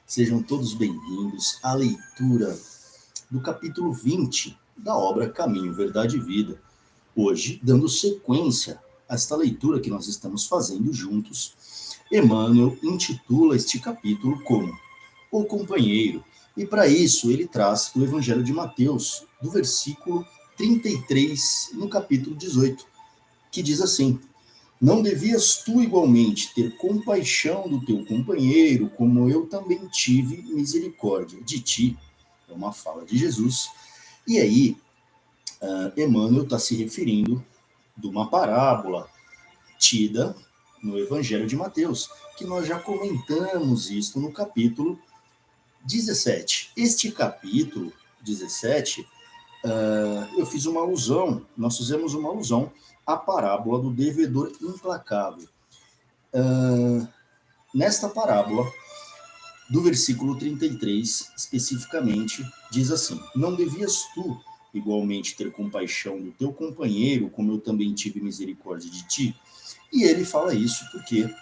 Sejam todos bem-vindos à leitura do capítulo 20 da obra Caminho, Verdade e Vida. Hoje, dando sequência a esta leitura que nós estamos fazendo juntos, Emmanuel intitula este capítulo como O Companheiro, e para isso ele traz o Evangelho de Mateus, do versículo 33, no capítulo 18, que diz assim: Não devias tu igualmente ter compaixão do teu companheiro, como eu também tive misericórdia de ti? É uma fala de Jesus. E aí, Emmanuel está se referindo de uma parábola tida no Evangelho de Mateus, que nós já comentamos isso no capítulo 17. Este capítulo 17, eu fiz uma alusão, nós fizemos uma alusão à parábola do devedor implacável. Nesta parábola, do versículo 33, especificamente, diz assim: Não devias tu igualmente ter compaixão do teu companheiro, como eu também tive misericórdia de ti? E ele fala isso porque,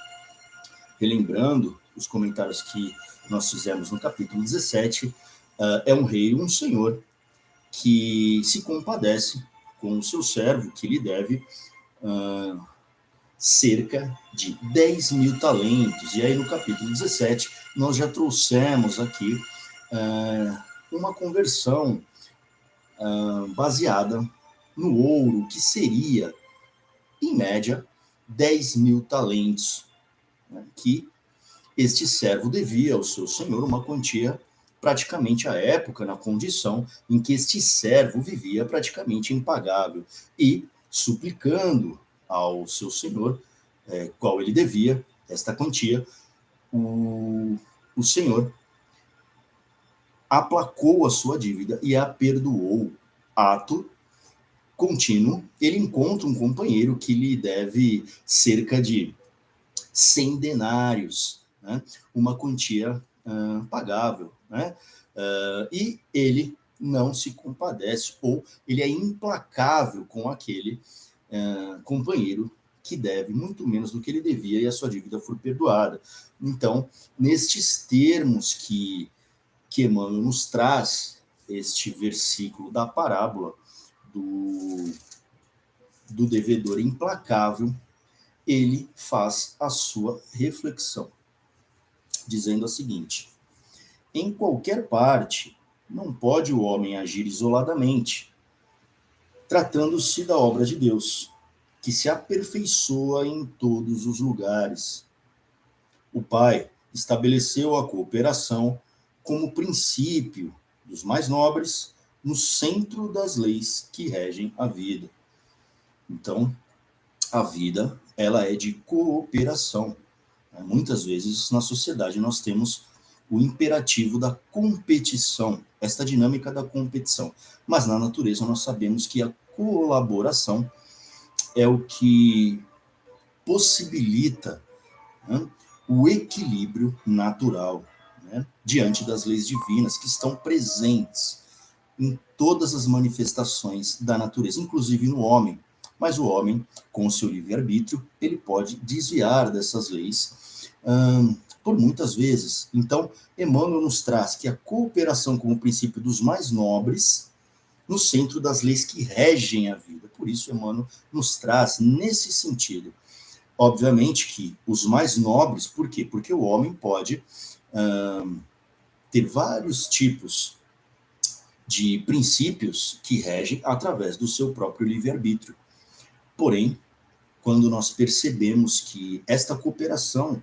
relembrando os comentários que nós fizemos no capítulo 17, é um rei, um senhor, que se compadece com o seu servo, que lhe deve cerca de 10 mil talentos. E aí no capítulo 17 nós já trouxemos aqui uma conversão baseada no ouro, que seria, em média, 10 mil talentos, né, que este servo devia ao seu senhor, uma quantia praticamente à época, na condição em que este servo vivia praticamente impagável, e suplicando ao seu senhor, qual ele devia esta quantia, o senhor aplacou a sua dívida e a perdoou. Ato contínuo, ele encontra um companheiro que lhe deve cerca de 100 denários, né? Uma quantia pagável, né? E ele não se compadece, ou ele é implacável com aquele companheiro que deve muito menos do que ele devia e a sua dívida for perdoada. Então, nestes termos que Emmanuel nos traz, este versículo da parábola do devedor implacável, ele faz a sua reflexão, dizendo a seguinte: em qualquer parte, não pode o homem agir isoladamente, tratando-se da obra de Deus, que se aperfeiçoa em todos os lugares. O Pai estabeleceu a cooperação como princípio dos mais nobres no centro das leis que regem a vida. Então, a vida, ela é de cooperação. Muitas vezes na sociedade nós temos o imperativo da competição, esta dinâmica da competição. Mas na natureza nós sabemos que a colaboração é o que possibilita, né, o equilíbrio natural, né, diante das leis divinas que estão presentes em todas as manifestações da natureza, inclusive no homem. Mas o homem, com o seu livre-arbítrio, ele pode desviar dessas leis por muitas vezes. Então, Emmanuel nos traz que a cooperação como princípio dos mais nobres no centro das leis que regem a vida. Por isso, Emmanuel nos traz nesse sentido. Obviamente que os mais nobres, por quê? Porque o homem pode ter vários tipos de princípios que regem através do seu próprio livre-arbítrio. Porém, quando nós percebemos que esta cooperação,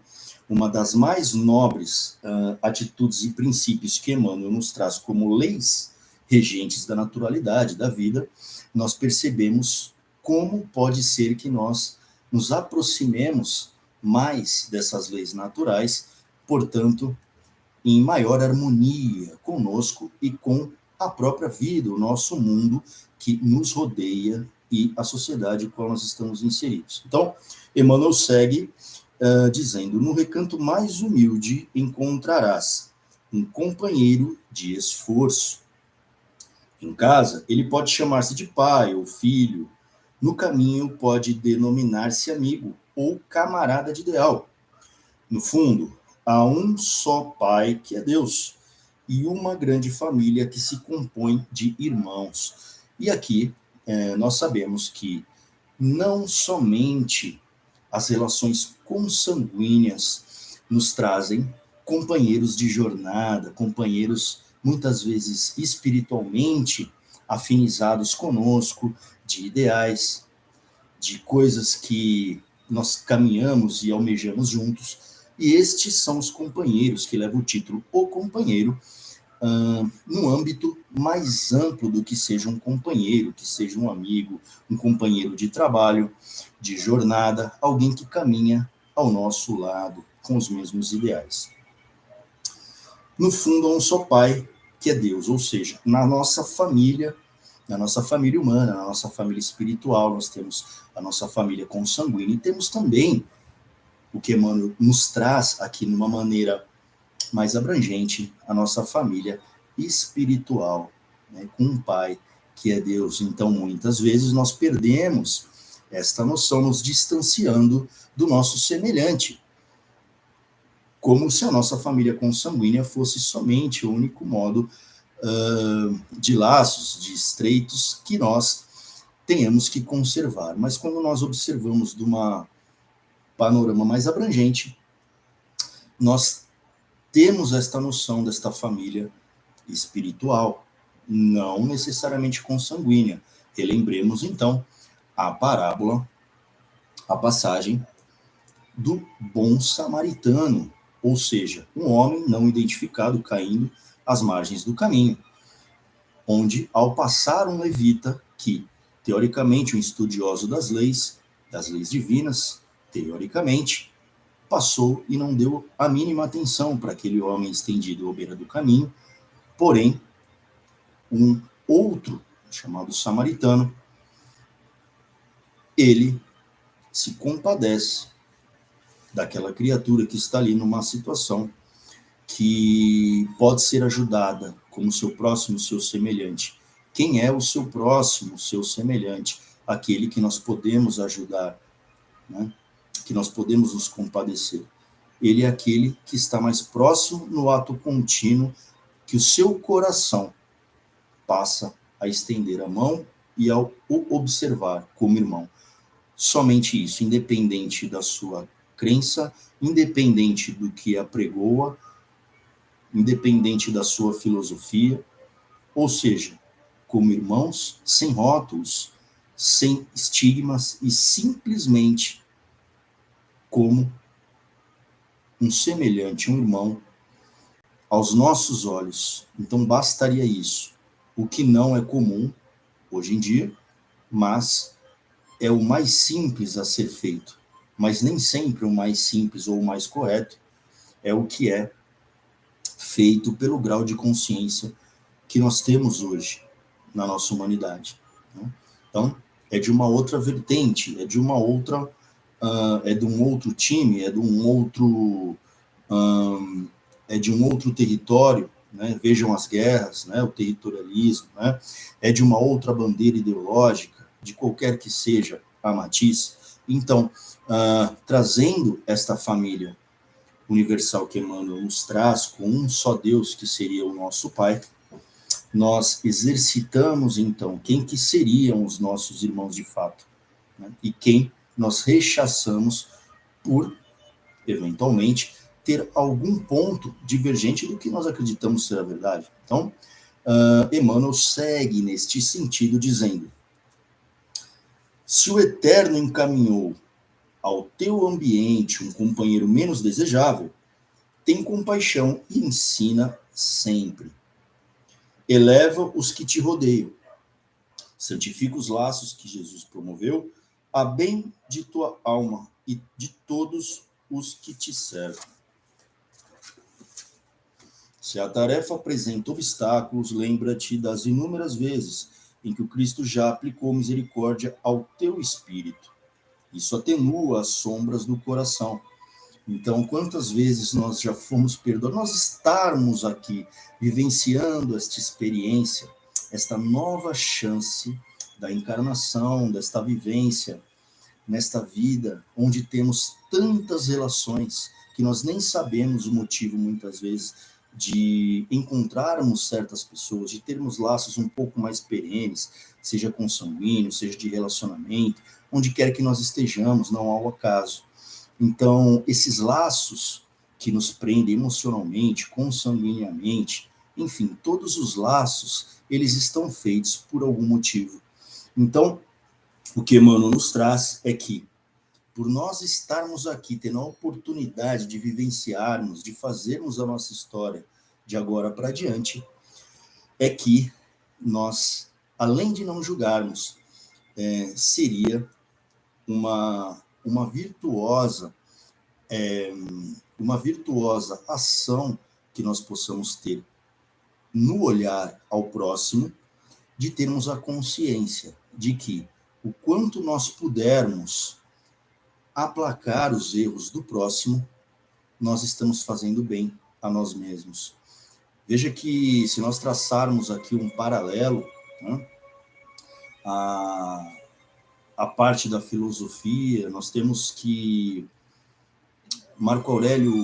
uma das mais nobres atitudes e princípios que Emmanuel nos traz como leis regentes da naturalidade, da vida, nós percebemos como pode ser que nós nos aproximemos mais dessas leis naturais, portanto, em maior harmonia conosco e com a própria vida, o nosso mundo que nos rodeia e a sociedade em qual nós estamos inseridos. Então, Emmanuel segue dizendo: no recanto mais humilde encontrarás um companheiro de esforço. Em casa, ele pode chamar-se de pai ou filho. No caminho, pode denominar-se amigo ou camarada de ideal. No fundo, há um só Pai, que é Deus, e uma grande família que se compõe de irmãos. E aqui nós sabemos que não somente as relações consanguíneas nos trazem companheiros de jornada, companheiros muitas vezes espiritualmente afinizados conosco, de ideais, de coisas que nós caminhamos e almejamos juntos, e estes são os companheiros que levam o título O Companheiro, num âmbito mais amplo do que seja um companheiro, que seja um amigo, um companheiro de trabalho, de jornada, alguém que caminha ao nosso lado com os mesmos ideais. No fundo, há um só Pai, que é Deus, ou seja, na nossa família humana, na nossa família espiritual, nós temos a nossa família consanguínea e temos também o que Emmanuel nos traz aqui de uma maneira mais abrangente, a nossa família espiritual, né, com um Pai que é Deus. Então, muitas vezes nós perdemos esta noção, nos distanciando do nosso semelhante, como se a nossa família consanguínea fosse somente o único modo de laços, de estreitos que nós tenhamos que conservar. Mas quando nós observamos de um panorama mais abrangente, nós temos esta noção desta família espiritual, não necessariamente consanguínea. Relembremos, então, a parábola, a passagem do bom samaritano, ou seja, um homem não identificado caindo às margens do caminho, onde, ao passar um levita, que, teoricamente, um estudioso das leis divinas, teoricamente, passou e não deu a mínima atenção para aquele homem estendido à beira do caminho, porém, um outro, chamado samaritano, ele se compadece daquela criatura que está ali numa situação que pode ser ajudada como seu próximo, seu semelhante. Quem é o seu próximo, seu semelhante? Aquele que nós podemos ajudar, né? Que nós podemos nos compadecer. Ele é aquele que está mais próximo no ato contínuo, que o seu coração passa a estender a mão e ao o observar como irmão. Somente isso, independente da sua crença, independente do que apregoa, independente da sua filosofia, ou seja, como irmãos, sem rótulos, sem estigmas e simplesmente como um semelhante, um irmão, aos nossos olhos. Então bastaria isso, o que não é comum hoje em dia, mas é o mais simples a ser feito. Mas nem sempre o mais simples ou o mais correto é o que é feito pelo grau de consciência que nós temos hoje na nossa humanidade. Né? Então, é de uma outra vertente, é de uma outra, é de um outro time, é de um outro território, né? Vejam as guerras, né? O territorialismo, né? É de uma outra bandeira ideológica, de qualquer que seja a matiz. Então, trazendo esta família universal que Emmanuel nos traz, com um só Deus que seria o nosso Pai, nós exercitamos, então, quem que seriam os nossos irmãos de fato, né? E quem nós rechaçamos por, eventualmente, ter algum ponto divergente do que nós acreditamos ser a verdade. Então, Emmanuel segue neste sentido, dizendo: se o Eterno encaminhou ao teu ambiente um companheiro menos desejável, tem compaixão e ensina sempre. Eleva os que te rodeiam. Santifica os laços que Jesus promoveu, a bem de tua alma e de todos os que te servem. Se a tarefa apresenta obstáculos, lembra-te das inúmeras vezes em que o Cristo já aplicou misericórdia ao teu espírito. Isso atenua as sombras do coração. Então, quantas vezes nós já fomos perdoados? Nós estarmos aqui vivenciando esta experiência, esta nova chance da encarnação, desta vivência, nesta vida, onde temos tantas relações que nós nem sabemos o motivo, muitas vezes, de encontrarmos certas pessoas, de termos laços um pouco mais perenes, seja consanguíneo, seja de relacionamento, onde quer que nós estejamos, não há o acaso. Então, esses laços que nos prendem emocionalmente, consanguineamente, enfim, todos os laços, eles estão feitos por algum motivo. Então, o que Emmanuel nos traz é que, por nós estarmos aqui, tendo a oportunidade de vivenciarmos, de fazermos a nossa história de agora para diante, é que nós, além de não julgarmos, seria uma virtuosa ação que nós possamos ter no olhar ao próximo, de termos a consciência de que o quanto nós pudermos aplacar os erros do próximo, nós estamos fazendo bem a nós mesmos. Veja que, se nós traçarmos aqui um paralelo, né, a parte da filosofia, nós temos que Marco Aurélio,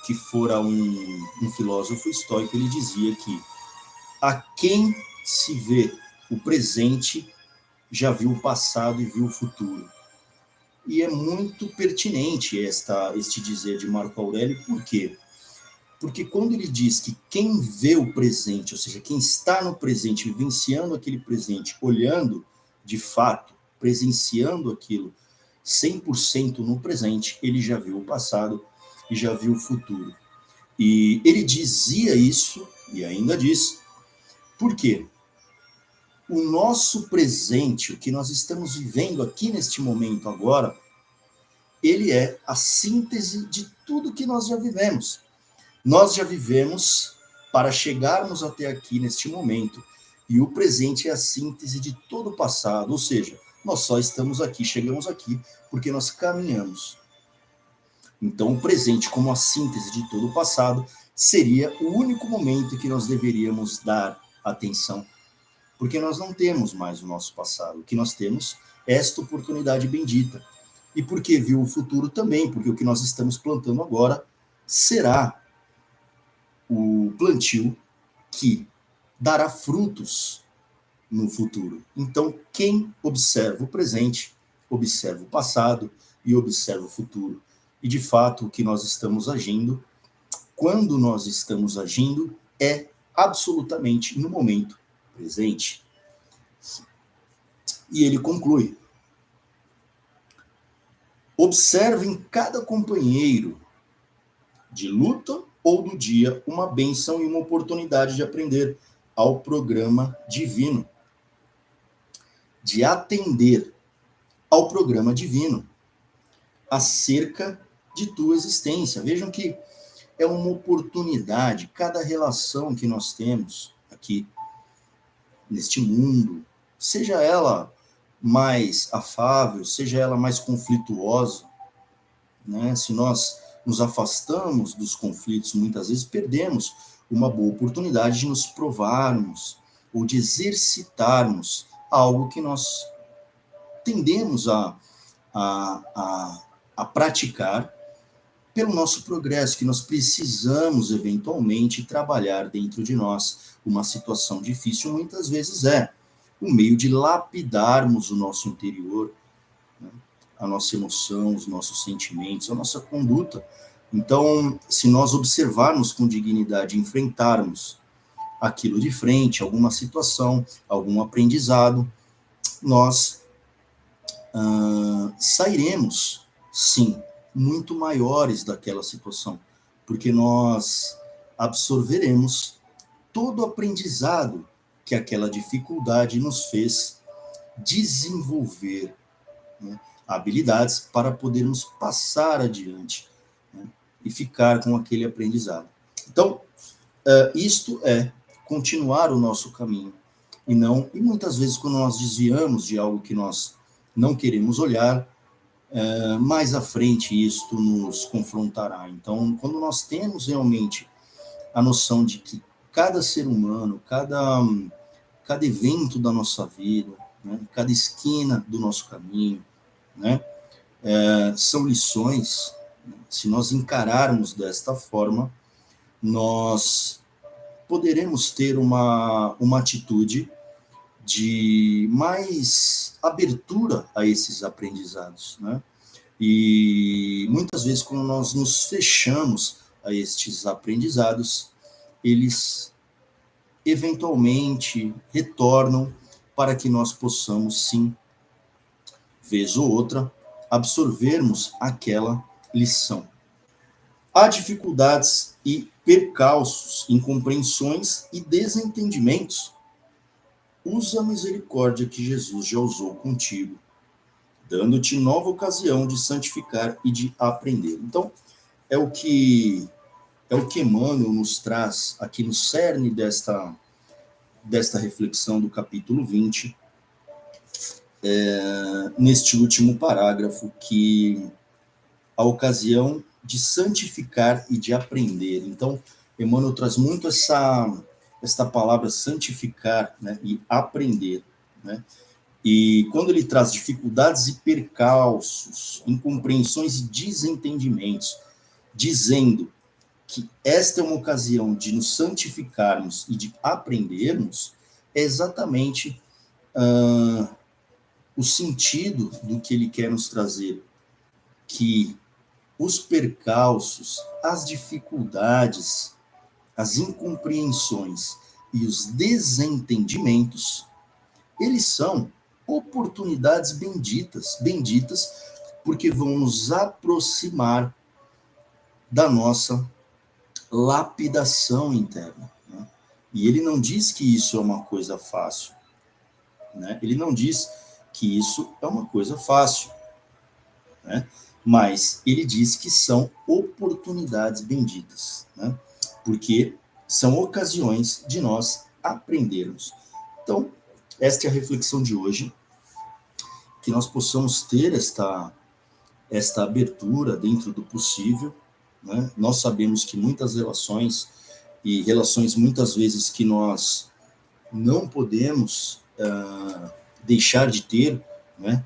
que fora um filósofo estoico, ele dizia que a quem se vê o presente já viu o passado e viu o futuro. E é muito pertinente este dizer de Marco Aurélio, por quê? Porque quando ele diz que quem vê o presente, ou seja, quem está no presente, vivenciando aquele presente, olhando de fato, presenciando aquilo 100% no presente, ele já viu o passado e já viu o futuro. E ele dizia isso, e ainda diz, por quê? O nosso presente, o que nós estamos vivendo aqui neste momento agora, ele é a síntese de tudo que nós já vivemos. Nós já vivemos para chegarmos até aqui neste momento, e o presente é a síntese de todo o passado, ou seja, nós só estamos aqui, chegamos aqui, porque nós caminhamos. Então, o presente, como a síntese de todo o passado, seria o único momento que nós deveríamos dar atenção, porque nós não temos mais o nosso passado, o que nós temos é esta oportunidade bendita. E porque viu o futuro também, porque o que nós estamos plantando agora será o plantio que dará frutos no futuro. Então, quem observa o presente, observa o passado e observa o futuro. E, de fato, o que nós estamos agindo, quando nós estamos agindo, é absolutamente no momento presente. E ele conclui: observe em cada companheiro de luta ou do dia uma bênção e uma oportunidade de aprender ao programa divino, de atender ao programa divino acerca de tua existência. Vejam que é uma oportunidade, cada relação que nós temos aqui neste mundo, seja ela mais afável, seja ela mais conflituosa, né? Se nós nos afastamos dos conflitos, muitas vezes perdemos uma boa oportunidade de nos provarmos ou de exercitarmos algo que nós tendemos a praticar pelo nosso progresso, que nós precisamos eventualmente trabalhar dentro de nós. Uma situação difícil muitas vezes é um meio de lapidarmos o nosso interior, né? A nossa emoção, os nossos sentimentos, a nossa conduta. Então, se nós observarmos com dignidade, enfrentarmos aquilo de frente, alguma situação, algum aprendizado, nós sairemos, sim, muito maiores daquela situação, porque nós absorveremos todo o aprendizado que aquela dificuldade nos fez desenvolver, né, habilidades para podermos passar adiante, né, e ficar com aquele aprendizado. Então, isto é continuar o nosso caminho, e muitas vezes quando nós desviamos de algo que nós não queremos olhar, mais à frente isto nos confrontará. Então, quando nós temos realmente a noção de que cada ser humano, cada evento da nossa vida, né, cada esquina do nosso caminho, né, são lições, Se nós encararmos desta forma, nós poderemos ter uma atitude de mais abertura a esses aprendizados, né? E muitas vezes, quando nós nos fechamos a estes aprendizados, eles eventualmente retornam para que nós possamos, sim, vez ou outra, absorvermos aquela lição. Há dificuldades e percalços, incompreensões e desentendimentos. Usa a misericórdia que Jesus já usou contigo, dando-te nova ocasião de santificar e de aprender. Então, é o que Emmanuel nos traz aqui no cerne desta reflexão do capítulo 20, neste último parágrafo, que a ocasião de santificar e de aprender. Então, Emmanuel traz muito esta palavra santificar, né, e aprender, né? E quando ele traz dificuldades e percalços, incompreensões e desentendimentos, dizendo que esta é uma ocasião de nos santificarmos e de aprendermos, é exatamente o sentido do que ele quer nos trazer, que os percalços, as dificuldades, as incompreensões e os desentendimentos, eles são oportunidades benditas, porque vão nos aproximar da nossa lapidação interna, né? E ele não diz que isso é uma coisa fácil, né? Ele não diz que isso é uma coisa fácil, né? Mas ele diz que são oportunidades benditas, né? Porque são ocasiões de nós aprendermos. Então, esta é a reflexão de hoje, que nós possamos ter esta abertura dentro do possível, né? Nós sabemos que muitas relações, e relações muitas vezes que nós não podemos deixar de ter, né,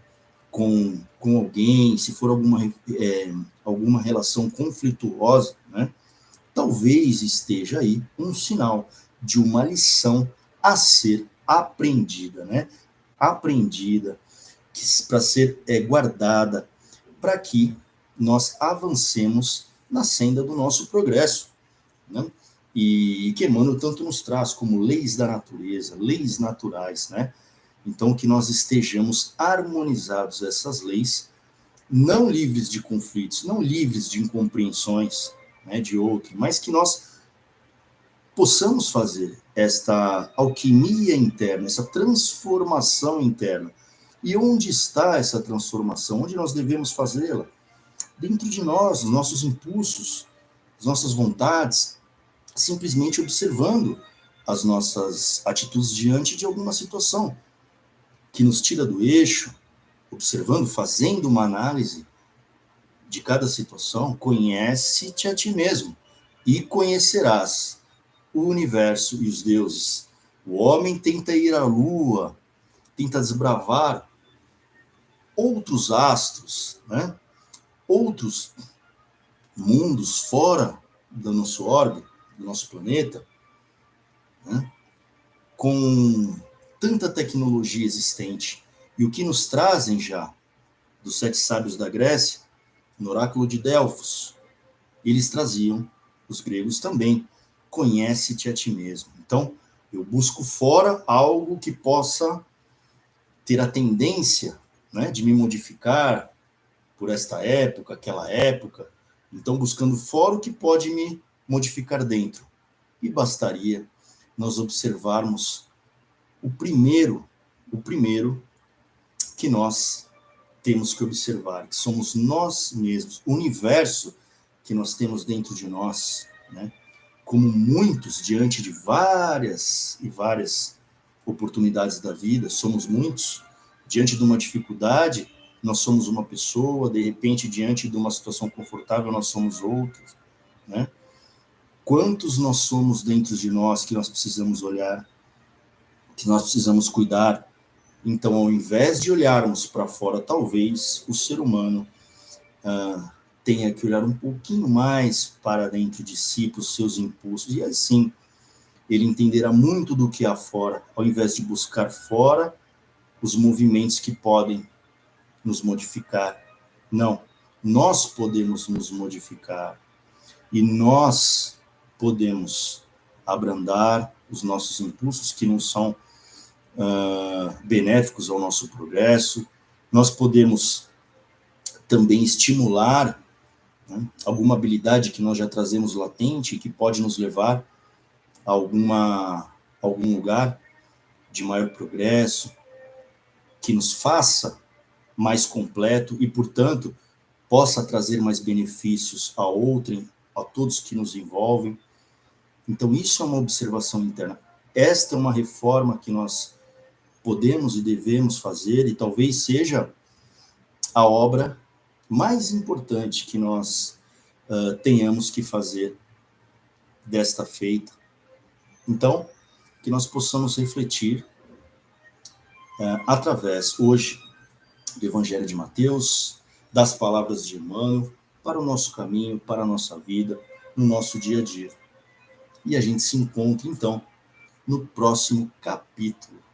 com alguém, se for alguma relação conflituosa, né, talvez esteja aí um sinal de uma lição a ser aprendida, né? Aprendida, para ser guardada, para que nós avancemos na senda do nosso progresso, né? E que Emmanuel tanto nos traz como leis da natureza, leis naturais, né? Então, que nós estejamos harmonizados a essas leis, não livres de conflitos, não livres de incompreensões, né, de outro, mas que nós possamos fazer esta alquimia interna, essa transformação interna. E onde está essa transformação? Onde nós devemos fazê-la? Dentro de nós, os nossos impulsos, as nossas vontades, simplesmente observando as nossas atitudes diante de alguma situação que nos tira do eixo, observando, fazendo uma análise de cada situação. Conhece-te a ti mesmo e conhecerás o universo e os deuses. O homem tenta ir à lua, tenta desbravar outros astros, né? Outros mundos fora do nosso órbita, do nosso planeta, né? Com tanta tecnologia existente. E o que nos trazem já dos 7 sábios da Grécia, no oráculo de Delfos, eles traziam, os gregos também, conhece-te a ti mesmo. Então, eu busco fora algo que possa ter a tendência, né, de me modificar por esta época, aquela época. Então, buscando fora o que pode me modificar dentro. E bastaria nós observarmos o primeiro que nós temos que observar, que somos nós mesmos, o universo que nós temos dentro de nós, né? Como muitos, diante de várias e várias oportunidades da vida, somos muitos, diante de uma dificuldade, nós somos uma pessoa, de repente, diante de uma situação confortável, nós somos outros, né? Quantos nós somos dentro de nós que nós precisamos olhar, que nós precisamos cuidar. Então, ao invés de olharmos para fora, talvez o ser humano tenha que olhar um pouquinho mais para dentro de si, para os seus impulsos, e assim ele entenderá muito do que há fora, ao invés de buscar fora os movimentos que podem nos modificar. Não, nós podemos nos modificar e nós podemos abrandar os nossos impulsos que não são benéficos ao nosso progresso. Nós podemos também estimular, né, alguma habilidade que nós já trazemos latente e que pode nos levar a algum lugar de maior progresso, que nos faça mais completo e, portanto, possa trazer mais benefícios a outrem, a todos que nos envolvem. Então, isso é uma observação interna. Esta é uma reforma que nós podemos e devemos fazer, e talvez seja a obra mais importante que nós tenhamos que fazer desta feita. Então, que nós possamos refletir através, hoje, do Evangelho de Mateus, das palavras de Emmanuel, para o nosso caminho, para a nossa vida, no nosso dia a dia. E a gente se encontra, então, no próximo capítulo.